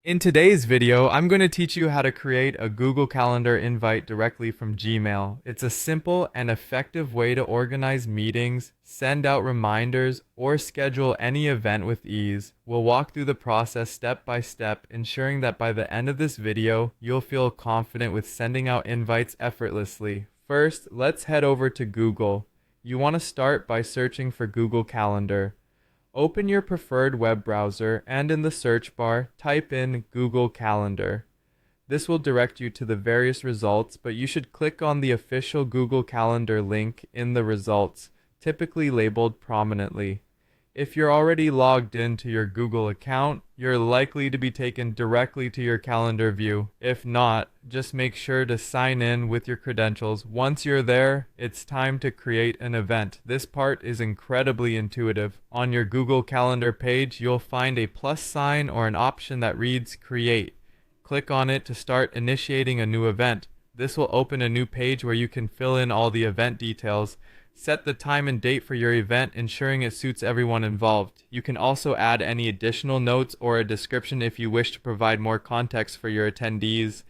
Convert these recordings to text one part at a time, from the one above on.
In today's video, I'm going to teach you how to create a Google Calendar invite directly from Gmail. It's a simple and effective way to organize meetings, send out reminders, or schedule any event with ease. We'll walk through the process step by step, ensuring that by the end of this video, you'll feel confident with sending out invites effortlessly. First, let's head over to Google. You want to start by searching for Google Calendar. Open your preferred web browser and in the search bar, type in Google Calendar. This will direct you to the various results, but you should click on the official Google Calendar link in the results, typically labeled prominently. If you're already logged into your Google account, you're likely to be taken directly to your calendar view. If not, just make sure to sign in with your credentials. Once you're there, it's time to create an event. This part is incredibly intuitive. On your Google Calendar page, you'll find a plus sign or an option that reads Create. Click on it to start initiating a new event. This will open a new page where you can fill in all the event details. Set the time and date for your event, ensuring it suits everyone involved. You can also add any additional notes or a description if you wish to provide more context for your attendees.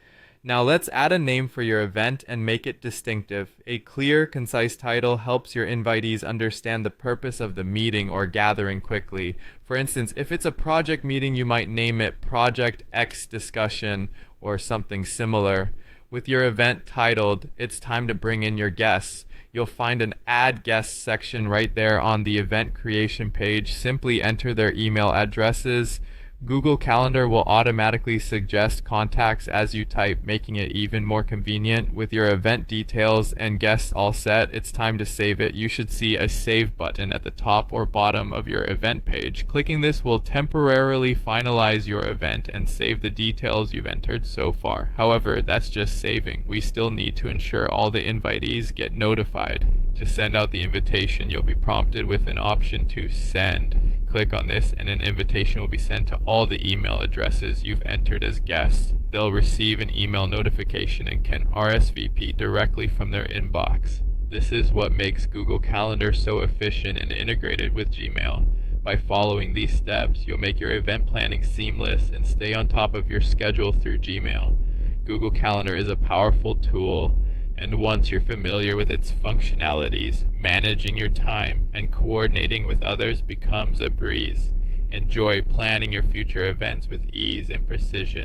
Now let's add a name for your event and make it distinctive. A clear, concise title helps your invitees understand the purpose of the meeting or gathering quickly. For instance, if it's a project meeting, you might name it Project X Discussion or something similar. With your event titled, It's Time to Bring in Your Guests, you'll find an Add Guests section right there on the event creation page. Simply enter their email addresses. Google Calendar will automatically suggest contacts as you type, making it even more convenient. With your event details and guests all set, it's time to save it. You should see a save button at the top or bottom of your event page. Clicking this will temporarily finalize your event and save the details you've entered so far. However, that's just saving. We still need to ensure all the invitees get notified. To send out the invitation, you'll be prompted with an option to send. Click on this and an invitation will be sent to all the email addresses you've entered as guests. They'll receive an email notification and can RSVP directly from their inbox. This is what makes Google Calendar so efficient and integrated with Gmail. By following these steps, you'll make your event planning seamless and stay on top of your schedule through Gmail. Google Calendar is a powerful tool, and once you're familiar with its functionalities, managing your time and coordinating with others becomes a breeze. Enjoy planning your future events with ease and precision.